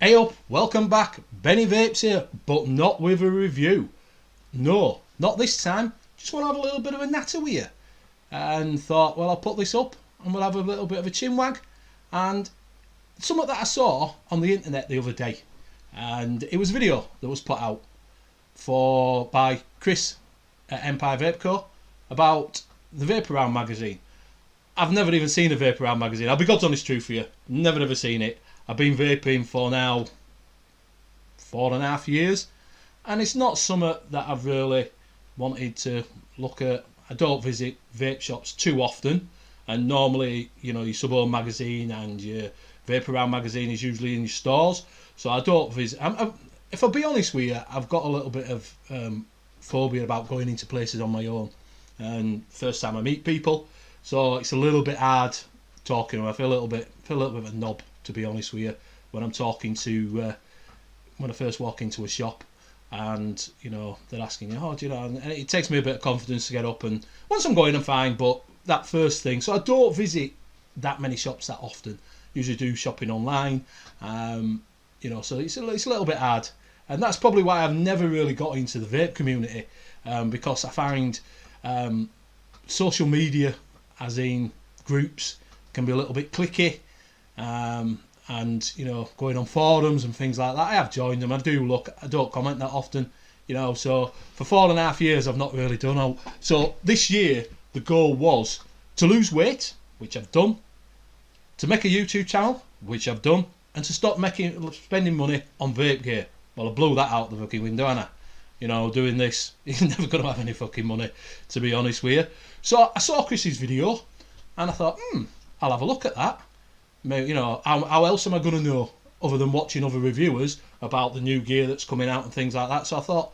Hey up, welcome back, Benny Vapes here, but not with a review. No, not this time, just want to have a little bit of a natter with you. And thought, well, I'll put this up and we'll have a little bit of a chinwag. And something that I saw on the internet the other day. And it was a video that was put out by Chris at Empire Vape Co. about the Vapouround magazine. I've never even seen a Vapouround magazine. I'll be God's honest truth for you. Never ever seen it. I've been vaping for now 4.5 years, and it's not something that I've really wanted to look at. I don't visit vape shops too often, and normally, you know, your Sub-Home magazine and your Vapouround magazine is usually in your stores, so I don't visit. If I'll be honest with you, I've got a little bit of phobia about going into places on my own, and first time I meet people, so it's a little bit hard talking to them. I feel a little bit of a knob, to be honest with you, when I'm talking to when I first walk into a shop and, you know, they're asking you, oh, do you know, and it takes me a bit of confidence to get up, and once I'm going I'm fine, but that first thing, so I don't visit that many shops that often. Usually do shopping online, you know, so it's a little bit hard, and that's probably why I've never really got into the vape community, because I find social media, as in groups, can be a little bit cliquey. And, you know, going on forums and things like that, I have joined them, I do look, I don't comment that often, you know, so for 4.5 years I've not really done. So this year the goal was to lose weight, which I've done, to make a YouTube channel, which I've done, and to stop spending money on vape gear. Well, I blew that out the fucking window, and you know, doing this, you're never going to have any fucking money, to be honest with you. So I saw Chris's video and I thought, I'll have a look at that. You know, how else am I going to know other than watching other reviewers about the new gear that's coming out and things like that? So I thought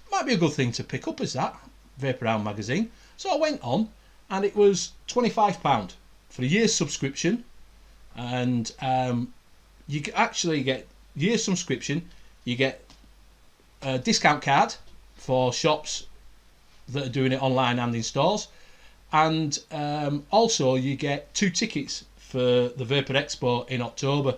might be a good thing to pick up, as that Vapouround magazine. So I went on, and it was £25 for a year's subscription, and you actually get year's subscription. You get a discount card for shops that are doing it online and in stores, and also you get 2 tickets for the Vapor Expo in October.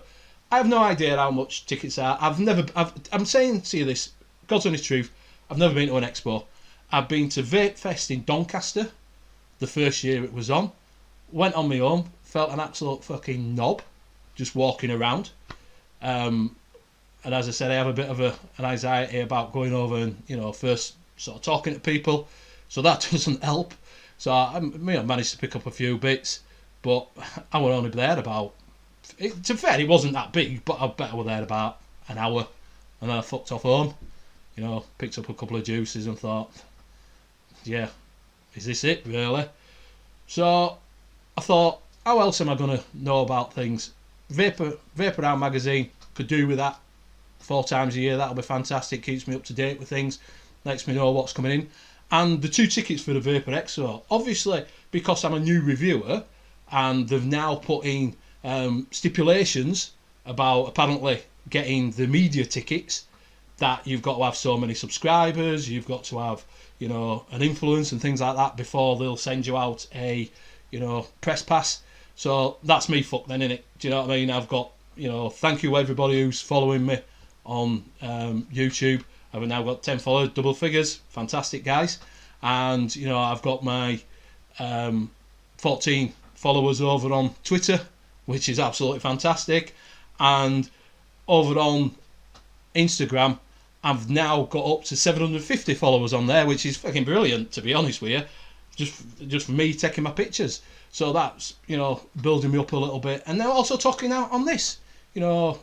I have no idea how much tickets are. I'm saying to you this, God's honest truth, I've never been to an expo. I've been to Vape Fest in Doncaster the first year it was on. Went on my own, felt an absolute fucking knob just walking around. And as I said, I have a bit of an anxiety about going over and, you know, first sort of talking to people, so that doesn't help. So I managed to pick up a few bits, but I was only there about, to be fair, it wasn't that big, but I bet I was there about an hour, and then I fucked off home, you know, picked up a couple of juices and thought, yeah, is this it really? So I thought, how else am I going to know about things? Vapouround magazine could do with that 4 times a year. That'll be fantastic, keeps me up to date with things, lets me know what's coming in. And the 2 tickets for the Vapor Expo, obviously because I'm a new reviewer, and they've now put in stipulations about apparently getting the media tickets, that you've got to have so many subscribers, you've got to have, you know, an influence and things like that before they'll send you out a, you know, press pass. So that's me fucked then, innit? Do you know what I mean? I've got, you know, thank you everybody who's following me on YouTube. I've now got 10 followers, double figures, fantastic guys. And, you know, I've got my 14 followers over on Twitter, which is absolutely fantastic, and over on Instagram I've now got up to 750 followers on there, which is fucking brilliant, to be honest with you, just for me taking my pictures. So that's, you know, building me up a little bit, and now also talking out on this, you know,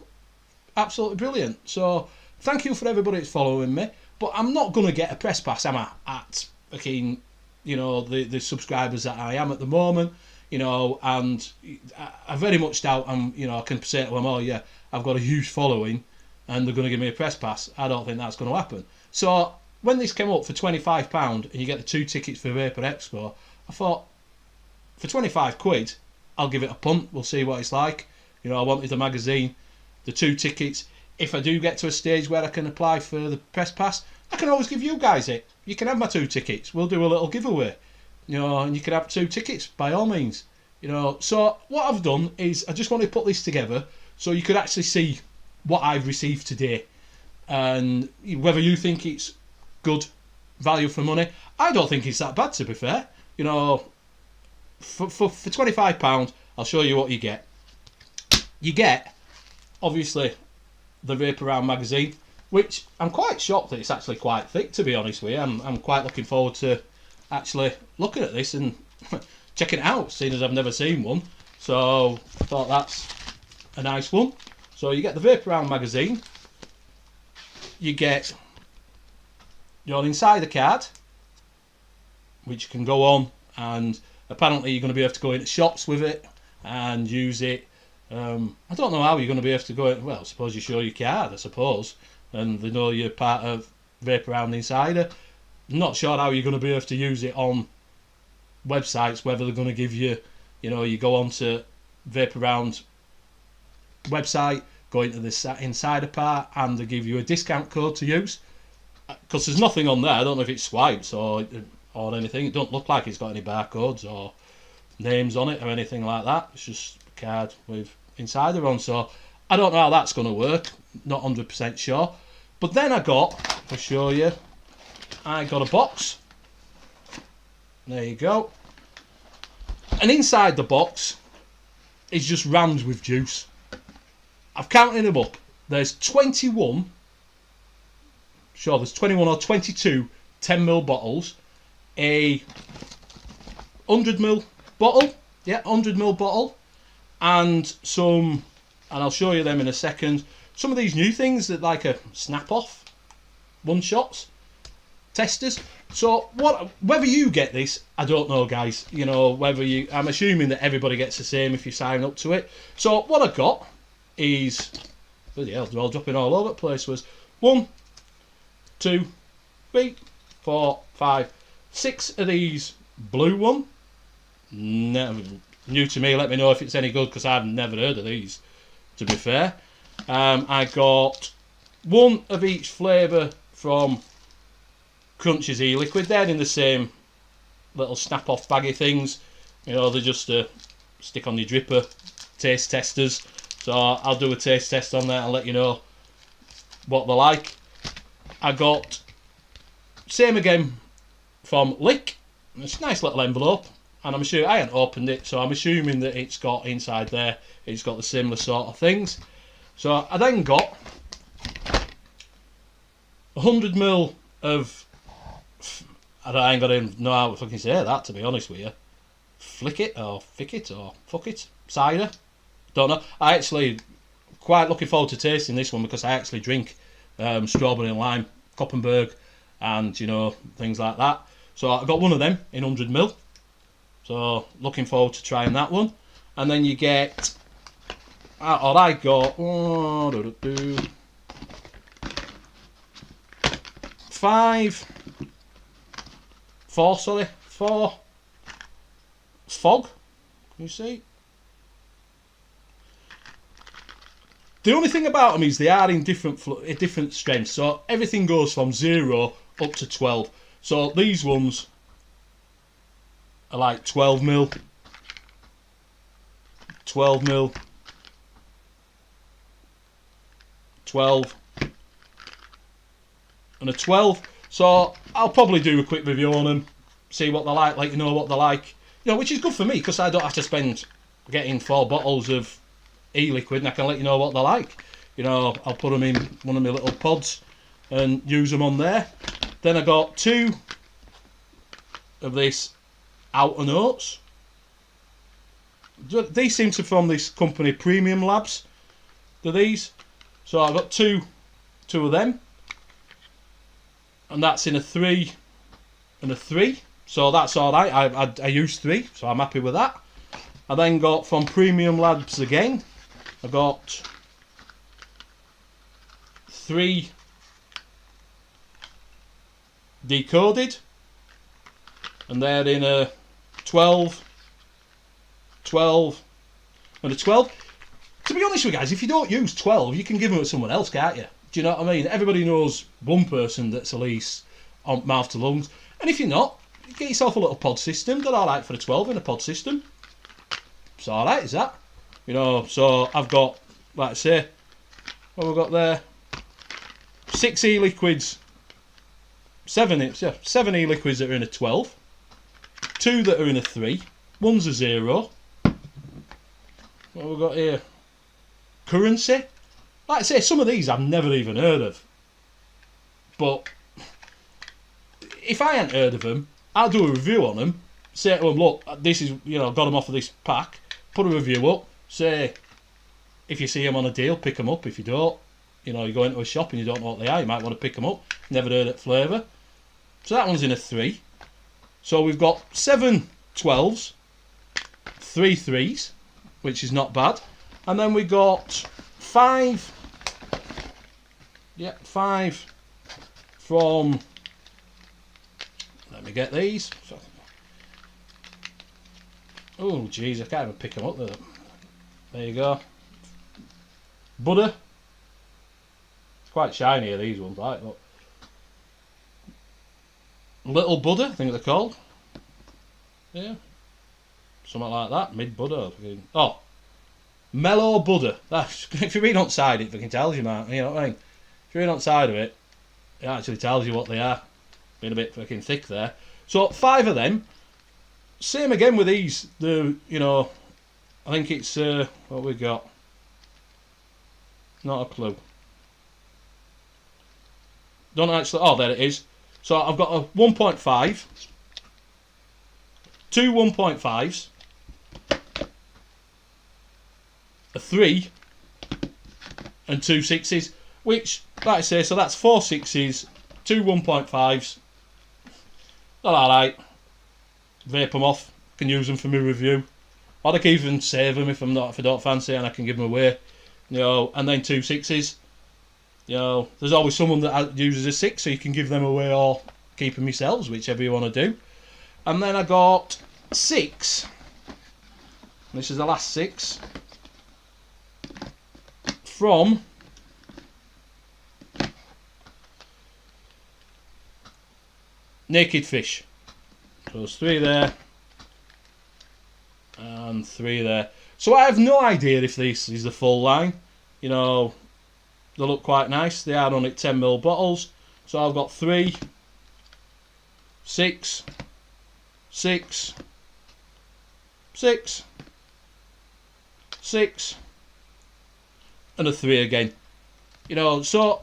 absolutely brilliant. So thank you for everybody that's following me, but I'm not going to get a press pass, am I, at fucking, you know, the subscribers that I am at the moment. You know, and I very much doubt you know, I can say to them, oh yeah, I've got a huge following and they're going to give me a press pass. I don't think that's going to happen. So when this came up for £25 and you get the 2 tickets for Vapor Expo, I thought, for 25 quid, I'll give it a punt. We'll see what it's like. You know, I wanted the magazine, the 2 tickets. If I do get to a stage where I can apply for the press pass, I can always give you guys it. You can have my 2 tickets. We'll do a little giveaway. You know, and you can have 2 tickets by all means. You know, so what I've done is I just want to put this together so you could actually see what I've received today. And whether you think it's good value for money, I don't think it's that bad, to be fair. You know, for £25, I'll show you what you get. You get, obviously, the Vapouround magazine, which I'm quite shocked that it's actually quite thick, to be honest with you. I'm quite looking forward to actually looking at this and checking it out, seeing as I've never seen one. So I thought that's a nice one. So you get the Vapouround magazine, you get your insider card, which can go on, and apparently you're going to be able to go into shops with it and use it. I don't know how you're going to be able to go in. Well, I suppose you show your card, I suppose, and they know you're part of Vapouround Insider. I'm not sure how you're going to be able to use it on websites, whether they're going to give you, you know, you go on to Vapouround website, go into the insider part, and they give you a discount code to use. Because there's nothing on there. I don't know if it swipes or anything. It don't look like it's got any barcodes or names on it or anything like that. It's just a card with insider on. So I don't know how that's going to work. Not 100% sure. But then I got, I'll show you, I got a box. There you go. And inside the box is just rammed with juice. I've counted them up. There's 21, sure, there's 21 or 22 10ml bottles, a 100ml bottle, yeah, 100ml bottle, and some, and I'll show you them in a second, some of these new things that like a snap off, one shots, testers. So whether you get this, I don't know, guys. You know, whether you, I'm assuming that everybody gets the same if you sign up to it. So what I got is, bloody hell, they're all dropping all over the place, was 1, 2, 3, 4, 5, 6 of these blue one. Never, new to me, let me know if it's any good, because I've never heard of these, to be fair. I got 1 of each flavour from Crunch's e-liquid. They're in the same little snap-off baggy things. You know, they're just stick on your dripper taste testers. So I'll do a taste test on that and let you know what they're like. I got, same again from Lick. It's a nice little envelope, and I'm sure I haven't opened it, so I'm assuming that it's got inside there, it's got the similar sort of things. So I then got 100ml of, I ain't got to know how to fucking say that, to be honest with you. Flick it or fick it or fuck it cider. Don't know. I actually quite looking forward to tasting this one, because I actually drink strawberry and lime, Koppenberg, and you know, things like that. So I got one of them in 100ml. So looking forward to trying that one. And then you get, or I got 4 fog. Can you see? The only thing about them is they are in different strengths. So everything goes from 0 up to 12. So these ones are like 12ml, 12ml, 12, and a 12. So I'll probably do a quick review on them, see what they're like, let you know what they're like. You know, which is good for me, because I don't have to spend getting 4 bottles of e-liquid, and I can let you know what they're like. You know, I'll put them in one of my little pods and use them on there. Then I got 2 of this Outer Notes. These seem to be from this company, Premium Labs. They're these. So I've got two of them, and that's in a 3 and a 3. So that's all right. I used 3, so I'm happy with that. I then got from Premium Labs again. I got 3 decoded, and they're in a 12, 12, and a 12. To be honest with you guys, if you don't use 12, you can give them to someone else, can't you? Do you know what I mean? Everybody knows one person that's at least on mouth to lungs, and if you're not, get yourself a little pod system. They're alright for a 12 in a pod system. It's alright, is that? You know, so I've got, like I say, what we've got there, 6 e-liquids, 7 e-liquids that are in a 12, 2 that are in a 3, one's a 0. What have we got here? Currency. Like I say, some of these I've never even heard of. But if I hadn't heard of them, I'll do a review on them. Say to them, look, this is, got them off of this pack. Put a review up. Say, if you see them on a deal, pick them up. If you don't, you go into a shop and you don't know what they are, you might want to pick them up. Never heard of flavour. So that one's in a 3. So we've got 7 12s, 3 3s, which is not bad. And then we got 5. Yeah, 5 from. Let me get these. Oh, jeez, I can't even pick them up there. There you go. Butter. It's quite shiny, these ones, right? Look. Little Buddha, I think they're called. Yeah. Something like that. Mid Buddha. Oh. Mellow Buddha. That's, if you read on side, it fucking tells you, man. You know what I mean? If you read on side of it, it actually tells you what they are. Being a bit fucking thick there. So 5 of them. Same again with these. I think it's what we got. Not a clue. Don't actually. Oh, there it is. So I've got a 1.5, 2 1.5s, a 3, and 2 6s. Which, like I say, so that's 4 6s, 2 1.5s. All alright. Vape them off. Can use them for my review. Or I can even save them if I don't fancy, and I can give them away. And then 2 6s. There's always someone that uses a 6, so you can give them away or keep them yourselves, whichever you want to do. And then I got 6. This is the last 6 from Naked Fish. So there's 3 there and 3 there. So I have no idea if this is the full line. They look quite nice. They are only 10ml bottles. So I've got 3, 6, 6, 6, 6, and a 3 again. So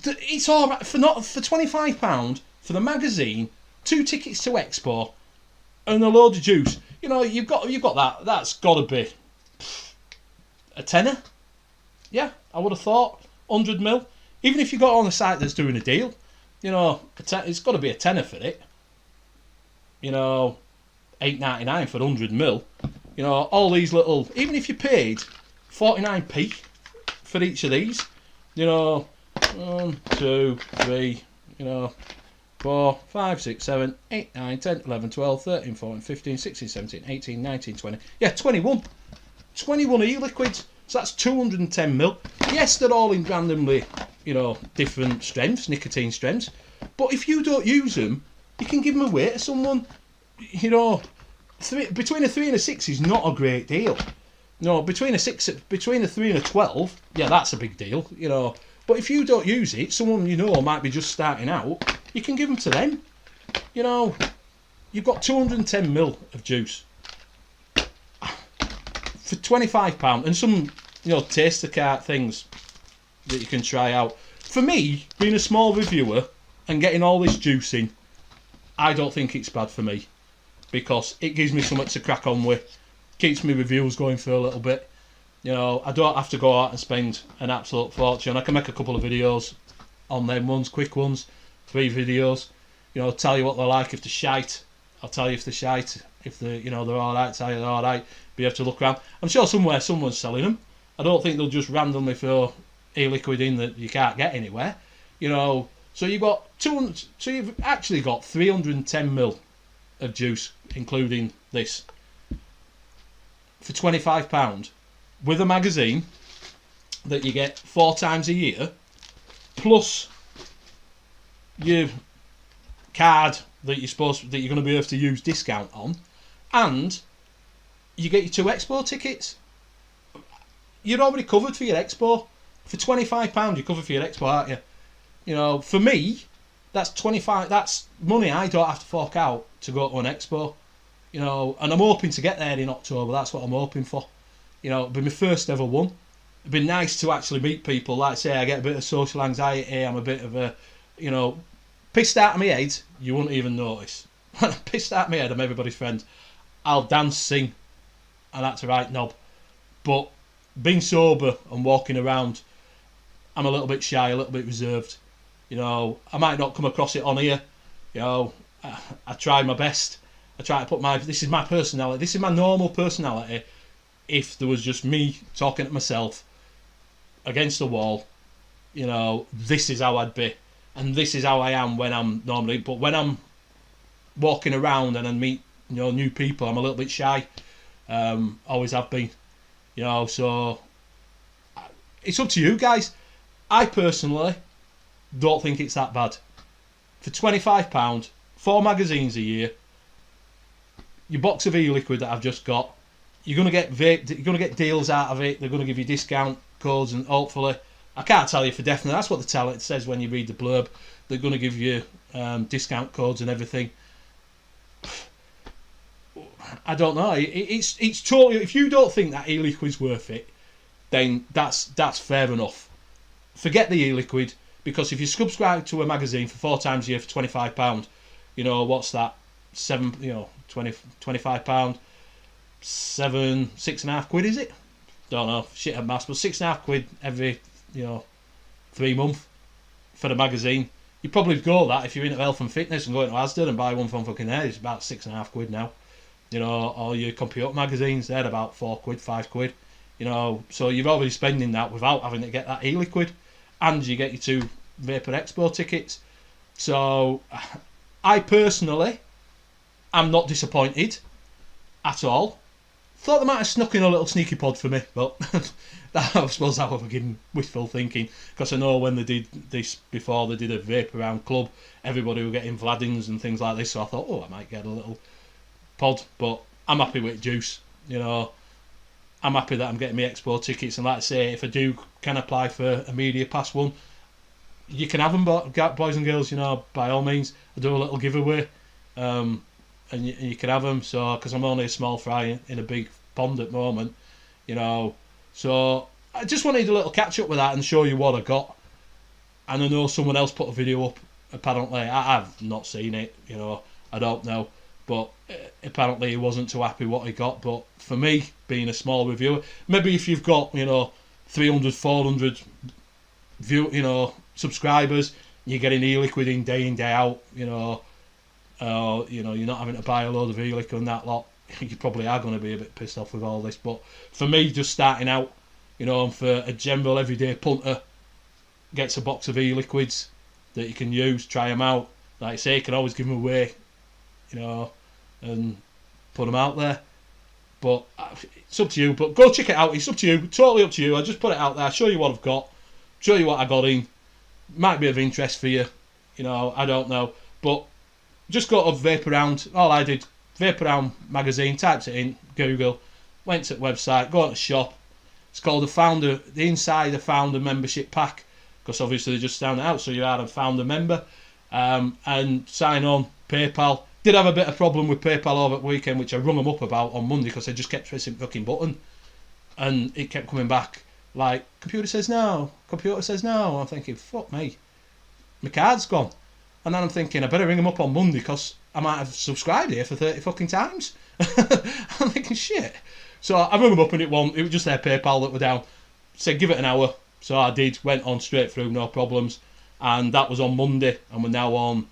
it's all right for £25 for the magazine, 2 tickets to Expo, and a load of juice. You've got that. That's got to be a tenner. Yeah, I would have thought 100ml. Even if you got on a site that's doing a deal, it's got to be a tenner for it. $8.99 for 100ml. All these little. Even if you paid 49p for each of these, 1, 2, 3, 4, 5, 6, 7, 8, 9, 10, 11, 12, 13, 14, 15, 16, 17, 18, 19, 20. Yeah, 21. 21 e-liquids. So that's 210ml. Yes, they're all in randomly, different strengths, nicotine strengths. But if you don't use them, you can give them away to someone. Between a 3 and a 6 is not a great deal. Between a 3 and a 12, yeah, that's a big deal. But if you don't use it, someone might be just starting out. You can give them to them. You've got 210ml of juice for £25, and some taster cart things that you can try out. For me, being a small reviewer and getting all this juice in, I don't think it's bad for me, because it gives me something to crack on with, keeps my reviews going for a little bit. I don't have to go out and spend an absolute fortune. I can make a couple of videos on them ones, quick ones, 3 videos. Tell you what they're like. If they're shite, I'll tell you if they're shite. If they're they're alright, tell you they're alright. But you have to look around. I'm sure somewhere someone's selling them. I don't think they'll just randomly throw e-liquid in that you can't get anywhere. So you've got 200. So you've actually got 310ml of juice, including this, for £25, with a magazine that you get 4 times a year, plus your card that you're going to be able to use discount on, and you get your 2 Expo tickets. you're already covered for your expo. For £25, you're covered for your expo, aren't you? You know, for me, that's 25. That's money I don't have to fork out to go to an expo. You know, and I'm hoping to get there in October. That's what I'm hoping for. You know, it'll be my first ever one. It'd be nice to actually meet people. Like I say, I get a bit of social anxiety. I'm a bit of a, you know, pissed out of my head. You wouldn't even notice. When I'm pissed out of my head, I'm everybody's friend. I'll dance, sing, and that's a right knob. But being sober and walking around, I'm a little bit shy, a little bit reserved. You know, I might not come across it on here. You know, I try my best. I try to put this is my personality. This is my normal personality. If there was just me talking to myself against the wall, you know, this is how I'd be. And this is how I am when I'm normally. But when I'm walking around and I meet, you know, new people, I'm a little bit shy. Always have been. You know, so it's up to you guys. I personally don't think it's that bad. For £25, 4 magazines a year, your box of e-liquid that I've just got, you're gonna get deals out of it. They're gonna give you discount codes, and hopefully, I can't tell you for definite. That's what it says when you read the blurb. They're gonna give you discount codes and everything. I don't know. It's totally. If you don't think that e-liquid's worth it, then that's fair enough. Forget the e-liquid, because if you subscribe to a magazine for 4 times a year for £25, you know what's that? £25, £6.5 is it? Don't know, shit at maths, but £6.5 every 3 months for the magazine. You probably go that if you're into health and fitness and go into Asda and buy one from fucking there. It's about £6.5 now. You know, or your computer magazines, they're about £4, £5. You know, so you're already spending that without having to get that e-liquid, and you get your 2 Vapor Expo tickets. So I personally am not disappointed at all. Thought they might have snuck in a little sneaky pod for me, but I suppose that was fucking wishful thinking, because I know when they did this before, they did a vapouround club, everybody were getting Vladins and things like this, so I thought, oh, I might get a little pod, but I'm happy with Juice. You know, I'm happy that I'm getting my expo tickets, and like I say, if I can apply for a media pass one, you can have them, boys and girls. You know, by all means, I do a little giveaway, and you can have them. So, because I'm only a small fry in a big pond at the moment, you know. So I just wanted a little catch up with that and show you what I got. And I know someone else put a video up. Apparently, I've not seen it. You know, I don't know. But apparently he wasn't too happy what he got. But for me, being a small reviewer, maybe if you've got 300, 400 subscribers, you're getting e-liquid in day out. You're not having to buy a load of e-liquid and that lot. You probably are going to be a bit pissed off with all this. But for me, just starting out, and for a general everyday punter, gets a box of e-liquids that you can use, try them out. Like I say, you can always give them away, and put them out there. But it's up to you. But go check it out. It's up to you. Totally up to you. I just put it out there. Show you what I've got. Show you what I got in. Might be of interest for you. I don't know. But just go to Vapouround. All I did, Vapouround magazine, typed it in Google, went to the website, go to the shop. It's called the Insider Founder Membership Pack, because obviously they just stand out, so you are a founder member. And sign on PayPal. Did have a bit of problem with PayPal over the weekend, which I rung them up about on Monday, because I just kept pressing the fucking button, and it kept coming back like, computer says no. I'm thinking, fuck me, my card's gone. And then I'm thinking, I better ring them up on Monday, because I might have subscribed here for 30 fucking times. I'm thinking, shit. So I rung them up, and it was just their PayPal that were down. Said give it an hour. So I did, went on straight through, no problems. And that was on Monday, and we're now on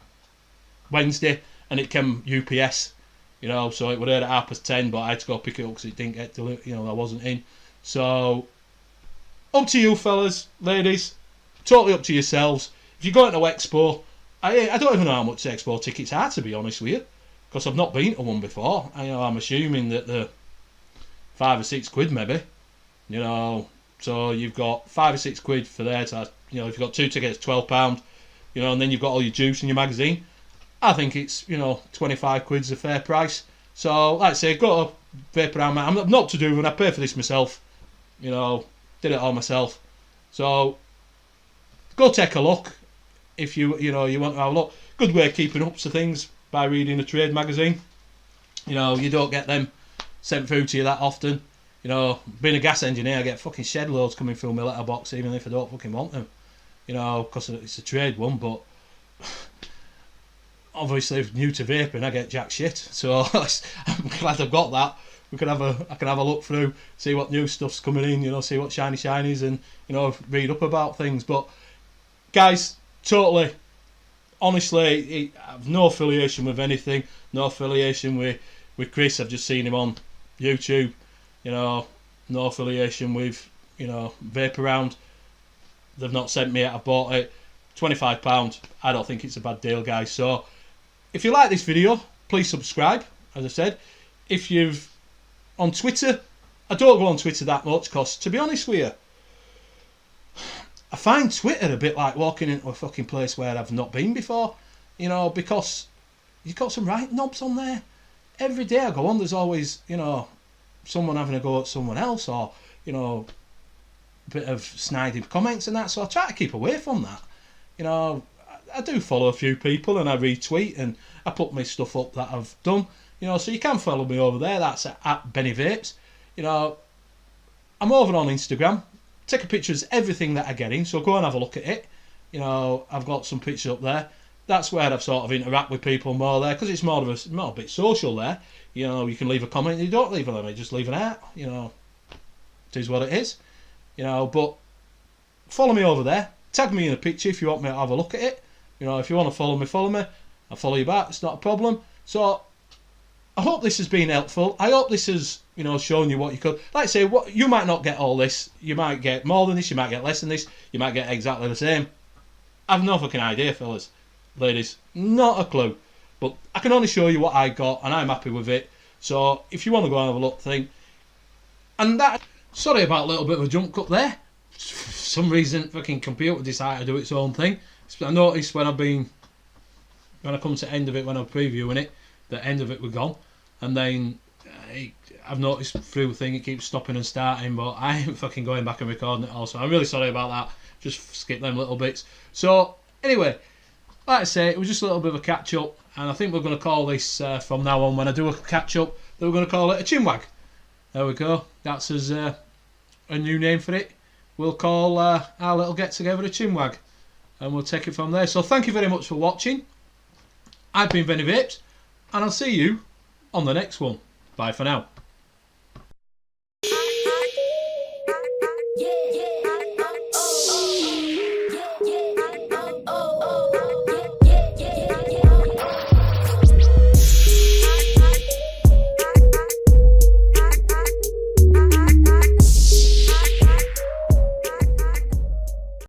Wednesday, and it came UPS, so it was there at 10:30, but I had to go pick it up because it didn't get delivered, I wasn't in. So, up to you fellas, ladies, totally up to yourselves. If you're going to Expo, I don't even know how much Expo tickets are, to be honest with you, because I've not been to one before. I'm assuming that they're £5 or £6 maybe, so you've got £5 or £6 for there, so if you've got 2 tickets, £12, and then you've got all your juice in your magazine. I think it's, £25 is a fair price. So, like I say, go to Vapouround. I'm not to do, and I pay for this myself. Did it all myself. So go take a look if you want to have a look. Good way of keeping up to things by reading a trade magazine. You know, you don't get them sent through to you that often. You know, being a gas engineer, I get fucking shed loads coming through my letterbox, even if I don't fucking want them. You know, because it's a trade one, but obviously if new to vaping, I get jack shit. So I'm glad I've got that. I can have a look through, see what new stuff's coming in, you know, see what shinies, and you know, read up about things. But guys, totally, honestly, I've no affiliation with anything, no affiliation with Chris. I've just seen him on YouTube. You know, no affiliation with, you know, vapouround. They've not sent me it. I bought it. £25. I don't think it's a bad deal, guys. So if you like this video, please subscribe. As I said, if you've on Twitter, I don't go on Twitter that much because, to be honest with you, I find Twitter a bit like walking into a fucking place where I've not been before. You know, because you've got some right knobs on there. Every day I go on, there's always, you know, someone having a go at someone else, or, you know, a bit of snidey comments and that. So I try to keep away from that. You know, I do follow a few people and I retweet and I put my stuff up that I've done. You know, so you can follow me over there. That's at Benny Vapes. You know, I'm over on Instagram. Take a picture of everything that I get in, so go and have a look at it. You know, I've got some pictures up there. That's where I've sort of interact with people more there, because it's more a bit social there. You know, you can leave a comment, you don't leave a limit, just leave an out. You know, it is what it is. You know, but follow me over there. Tag me in a picture if you want me to have a look at it. You know, if you want to follow me. I'll follow you back. It's not a problem. So I hope this has been helpful. I hope this has, you know, shown you what you could. Like I say, what you might not get all this. You might get more than this. You might get less than this. You might get exactly the same. I've no fucking idea, fellas, ladies. Not a clue. But I can only show you what I got, and I'm happy with it. So if you want to go and have a look, and that. Sorry about a little bit of a jump cut there. For some reason, fucking computer decided to do its own thing. I noticed when I come to the end of it, when I'm previewing it, the end of it was gone, and then I've noticed through the thing it keeps stopping and starting, but I ain't fucking going back and recording it all, so I'm really sorry about that. Just skip them little bits. So anyway, like I say, it was just a little bit of a catch up, and I think we're going to call this from now on, when I do a catch up, that we're going to call it a chinwag. There we go. That's a new name for it. We'll call our little get together a chinwag, and we'll take it from there. So thank you very much for watching. I've been Benny Vapes, and I'll see you on the next one. Bye for now. Yeah.